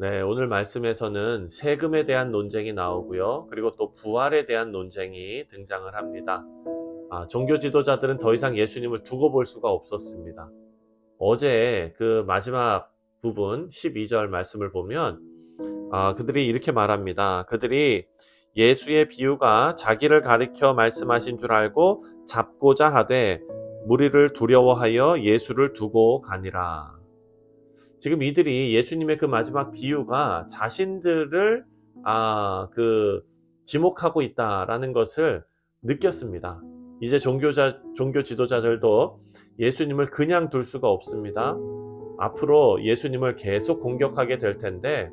네, 오늘 말씀에서는 세금에 대한 논쟁이 나오고요. 그리고 또 부활에 대한 논쟁이 등장을 합니다. 종교 지도자들은 더 이상 예수님을 두고 볼 수가 없었습니다. 어제 그 마지막 부분 12절 말씀을 보면 그들이 이렇게 말합니다. 그들이 예수의 비유가 자기를 가리켜 말씀하신 줄 알고 잡고자 하되 무리를 두려워하여 예수를 두고 가니라. 지금 이들이 예수님의 그 마지막 비유가 자신들을 지목하고 있다라는 것을 느꼈습니다. 이제 종교 지도자들도 예수님을 그냥 둘 수가 없습니다. 앞으로 예수님을 계속 공격하게 될 텐데,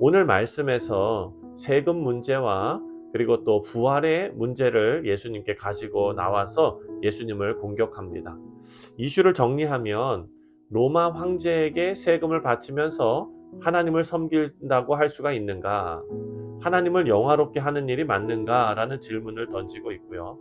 오늘 말씀에서 세금 문제와 그리고 또 부활의 문제를 예수님께 가지고 나와서 예수님을 공격합니다. 이슈를 정리하면 로마 황제에게 세금을 바치면서 하나님을 섬긴다고 할 수가 있는가? 하나님을 영화롭게 하는 일이 맞는가? 라는 질문을 던지고 있고요.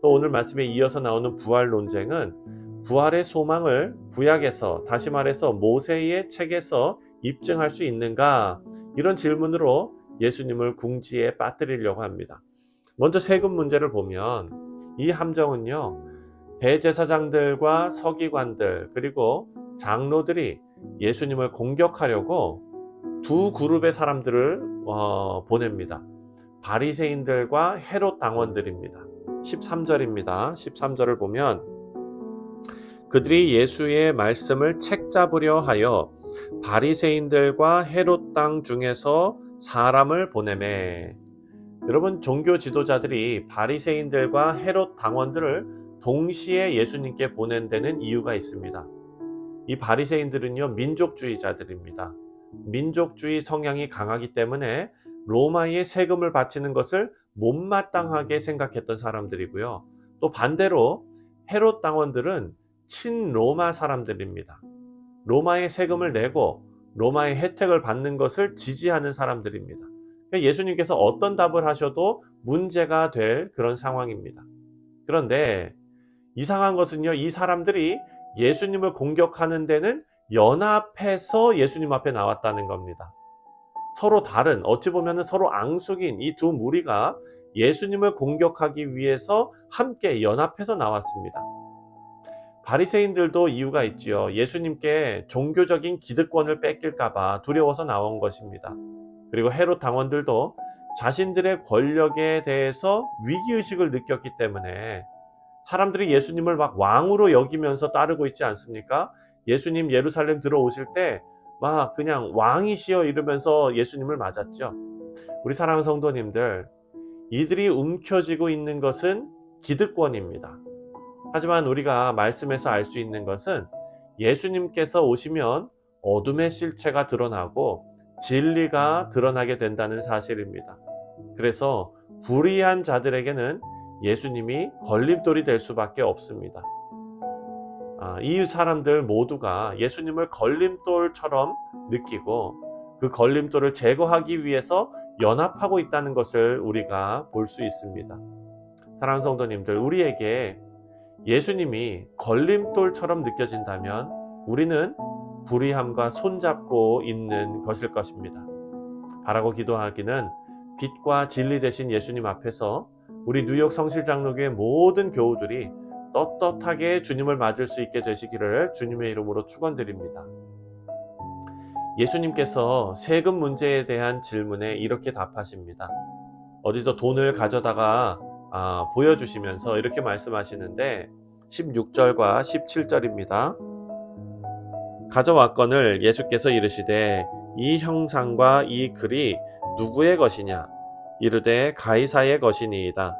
또 오늘 말씀에 이어서 나오는 부활 논쟁은 부활의 소망을 구약에서, 다시 말해서 모세의 책에서 입증할 수 있는가? 이런 질문으로 예수님을 궁지에 빠뜨리려고 합니다. 먼저 세금 문제를 보면 이 함정은요, 대제사장들과 서기관들 그리고 장로들이 예수님을 공격하려고 두 그룹의 사람들을 보냅니다. 바리새인들과 헤롯 당원들입니다. 13절입니다. 13절을 보면 그들이 예수의 말씀을 책잡으려 하여 바리새인들과 헤롯 당 중에서 사람을 보내매. 여러분, 종교 지도자들이 바리새인들과 헤롯 당원들을 동시에 예수님께 보낸 데는 이유가 있습니다. 이 바리새인들은요, 민족주의자들입니다. 민족주의 성향이 강하기 때문에 로마의 세금을 바치는 것을 못마땅하게 생각했던 사람들이고요. 또 반대로 헤롯 당원들은 친로마 사람들입니다. 로마의 세금을 내고 로마의 혜택을 받는 것을 지지하는 사람들입니다. 그러니까 예수님께서 어떤 답을 하셔도 문제가 될 그런 상황입니다. 그런데 이상한 것은요, 이 사람들이 예수님을 공격하는 데는 연합해서 예수님 앞에 나왔다는 겁니다. 서로 다른, 어찌 보면 서로 앙숙인 이 두 무리가 예수님을 공격하기 위해서 함께 연합해서 나왔습니다. 바리새인들도 이유가 있지요. 예수님께 종교적인 기득권을 뺏길까봐 두려워서 나온 것입니다. 그리고 헤롯 당원들도 자신들의 권력에 대해서 위기의식을 느꼈기 때문에 사람들이 예수님을 막 왕으로 여기면서 따르고 있지 않습니까? 예수님 예루살렘 들어오실 때 막 그냥 왕이시여 이러면서 예수님을 맞았죠. 우리 사랑하는 성도님들, 이들이 움켜쥐고 있는 것은 기득권입니다. 하지만 우리가 말씀에서 알 수 있는 것은 예수님께서 오시면 어둠의 실체가 드러나고 진리가 드러나게 된다는 사실입니다. 그래서 불의한 자들에게는 예수님이 걸림돌이 될 수밖에 없습니다. 이 사람들 모두가 예수님을 걸림돌처럼 느끼고 그 걸림돌을 제거하기 위해서 연합하고 있다는 것을 우리가 볼 수 있습니다. 사랑하는 성도님들, 우리에게 예수님이 걸림돌처럼 느껴진다면 우리는 불의함과 손잡고 있는 것일 것입니다. 바라고 기도하기는 빛과 진리 되신 예수님 앞에서 우리 뉴욕 성실장로교회 모든 교우들이 떳떳하게 주님을 맞을 수 있게 되시기를 주님의 이름으로 축원드립니다. 예수님께서 세금 문제에 대한 질문에 이렇게 답하십니다. 어디서 돈을 가져다가 보여주시면서 이렇게 말씀하시는데 16절과 17절입니다. 가져왔거늘 예수께서 이르시되 이 형상과 이 글이 누구의 것이냐? 이르되 가이사의 것이니이다.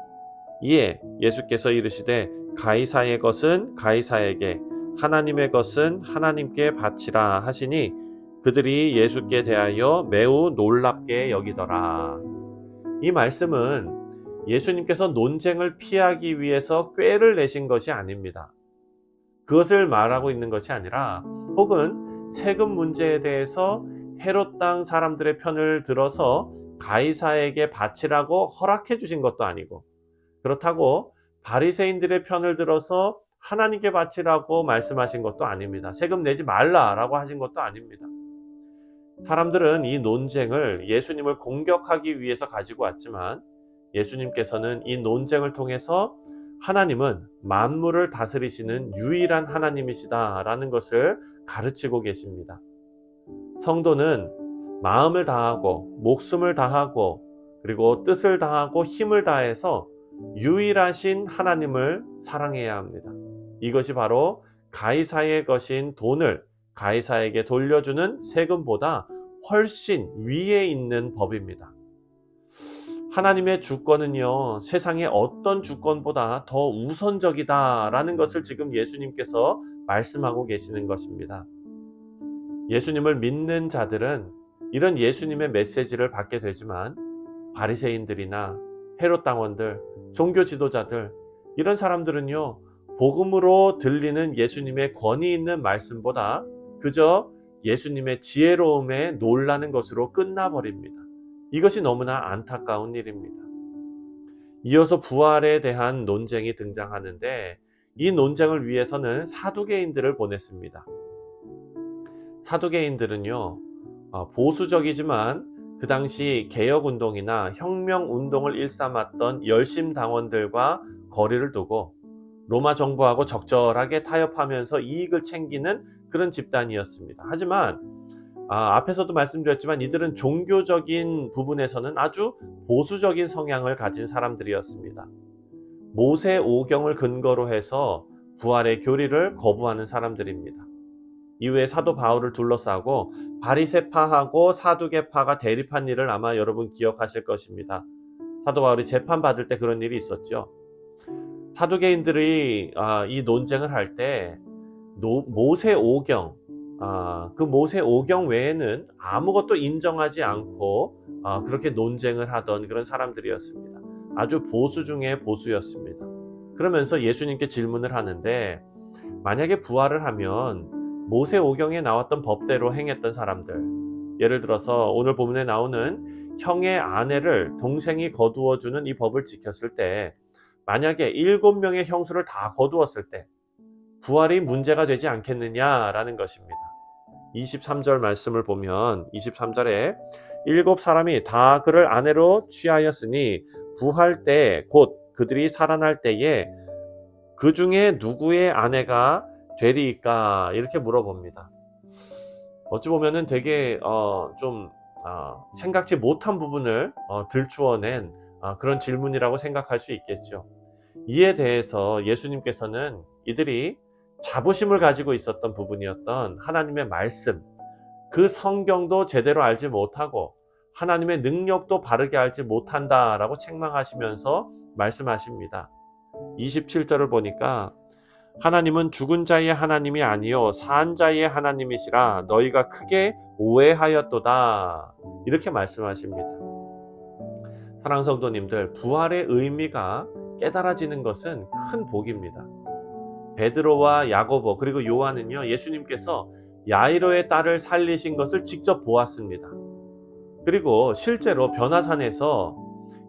이에 예수께서 이르시되 가이사의 것은 가이사에게, 하나님의 것은 하나님께 바치라 하시니 그들이 예수께 대하여 매우 놀랍게 여기더라. 이 말씀은 예수님께서 논쟁을 피하기 위해서 꾀를 내신 것이 아닙니다. 그것을 말하고 있는 것이 아니라, 혹은 세금 문제에 대해서 헤롯 땅 사람들의 편을 들어서 가이사에게 바치라고 허락해 주신 것도 아니고, 그렇다고 바리새인들의 편을 들어서 하나님께 바치라고 말씀하신 것도 아닙니다. 세금 내지 말라라고 하신 것도 아닙니다. 사람들은 이 논쟁을 예수님을 공격하기 위해서 가지고 왔지만 예수님께서는 이 논쟁을 통해서 하나님은 만물을 다스리시는 유일한 하나님이시다라는 것을 가르치고 계십니다. 성도는 마음을 다하고 목숨을 다하고 그리고 뜻을 다하고 힘을 다해서 유일하신 하나님을 사랑해야 합니다. 이것이 바로 가이사의 것인 돈을 가이사에게 돌려주는 세금보다 훨씬 위에 있는 법입니다. 하나님의 주권은요, 세상의 어떤 주권보다 더 우선적이다라는 것을 지금 예수님께서 말씀하고 계시는 것입니다. 예수님을 믿는 자들은 이런 예수님의 메시지를 받게 되지만 바리새인들이나 헤롯 당원들, 종교 지도자들 이런 사람들은요, 복음으로 들리는 예수님의 권위 있는 말씀보다 그저 예수님의 지혜로움에 놀라는 것으로 끝나버립니다. 이것이 너무나 안타까운 일입니다. 이어서 부활에 대한 논쟁이 등장하는데 이 논쟁을 위해서는 사두개인들을 보냈습니다. 사두개인들은요, 보수적이지만 그 당시 개혁운동이나 혁명운동을 일삼았던 열심당원들과 거리를 두고 로마 정부하고 적절하게 타협하면서 이익을 챙기는 그런 집단이었습니다. 하지만 앞에서도 말씀드렸지만 이들은 종교적인 부분에서는 아주 보수적인 성향을 가진 사람들이었습니다. 모세 오경을 근거로 해서 부활의 교리를 거부하는 사람들입니다. 이후에 사도 바울을 둘러싸고 바리새파하고 사두개파가 대립한 일을 아마 여러분 기억하실 것입니다. 사도 바울이 재판받을 때 그런 일이 있었죠. 사두개인들이 이 논쟁을 할 때 모세 오경, 그 모세 오경 외에는 아무것도 인정하지 않고 그렇게 논쟁을 하던 그런 사람들이었습니다. 아주 보수 중에 보수였습니다. 그러면서 예수님께 질문을 하는데 만약에 부활을 하면 모세 오경에 나왔던 법대로 행했던 사람들, 예를 들어서 오늘 본문에 나오는 형의 아내를 동생이 거두어주는 이 법을 지켰을 때 만약에 7명의 형수를 다 거두었을 때 부활이 문제가 되지 않겠느냐라는 것입니다. 23절 말씀을 보면 23절에 7사람이 다 그를 아내로 취하였으니 부활 때 곧 그들이 살아날 때에 그 중에 누구의 아내가 되리이까 이렇게 물어봅니다. 어찌 보면은 되게 생각지 못한 부분을 들추어낸 그런 질문이라고 생각할 수 있겠죠. 이에 대해서 예수님께서는 이들이 자부심을 가지고 있었던 부분이었던 하나님의 말씀, 그 성경도 제대로 알지 못하고 하나님의 능력도 바르게 알지 못한다라고 책망하시면서 말씀하십니다. 27절을 보니까 하나님은 죽은 자의 하나님이 아니요 산 자의 하나님이시라 너희가 크게 오해하였도다 이렇게 말씀하십니다. 사랑하는 성도님들, 부활의 의미가 깨달아지는 것은 큰 복입니다. 베드로와 야고보 그리고 요한은요, 예수님께서 야이로의 딸을 살리신 것을 직접 보았습니다. 그리고 실제로 변화산에서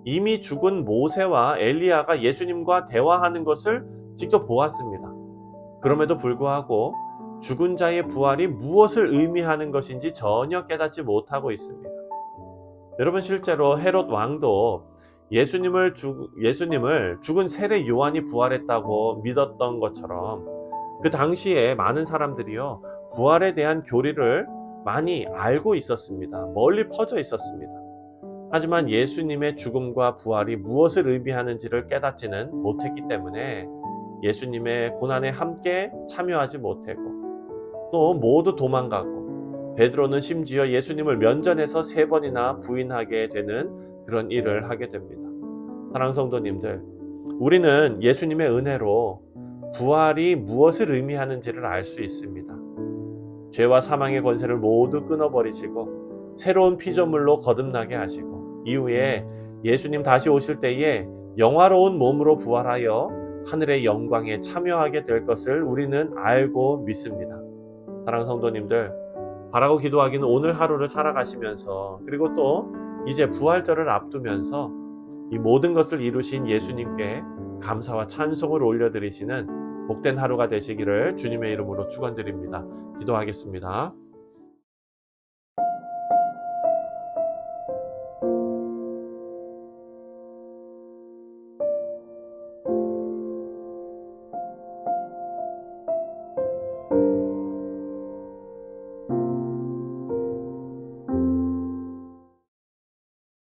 이미 죽은 모세와 엘리야가 예수님과 대화하는 것을 직접 보았습니다. 그럼에도 불구하고 죽은 자의 부활이 무엇을 의미하는 것인지 전혀 깨닫지 못하고 있습니다. 여러분, 실제로 헤롯 왕도 예수님을 죽은 세례 요한이 부활했다고 믿었던 것처럼 그 당시에 많은 사람들이요, 부활에 대한 교리를 많이 알고 있었습니다. 멀리 퍼져 있었습니다. 하지만 예수님의 죽음과 부활이 무엇을 의미하는지를 깨닫지는 못했기 때문에 예수님의 고난에 함께 참여하지 못했고 또 모두 도망가고 베드로는 심지어 예수님을 면전에서 3번이나 부인하게 되는 그런 일을 하게 됩니다. 사랑하는 성도님들, 우리는 예수님의 은혜로 부활이 무엇을 의미하는지를 알 수 있습니다. 죄와 사망의 권세를 모두 끊어버리시고 새로운 피조물로 거듭나게 하시고 이후에 예수님 다시 오실 때에 영화로운 몸으로 부활하여 하늘의 영광에 참여하게 될 것을 우리는 알고 믿습니다. 사랑하는 성도님들, 바라고 기도하기는 오늘 하루를 살아가시면서 그리고 또 이제 부활절을 앞두면서 이 모든 것을 이루신 예수님께 감사와 찬송을 올려드리시는 복된 하루가 되시기를 주님의 이름으로 축원드립니다. 기도하겠습니다.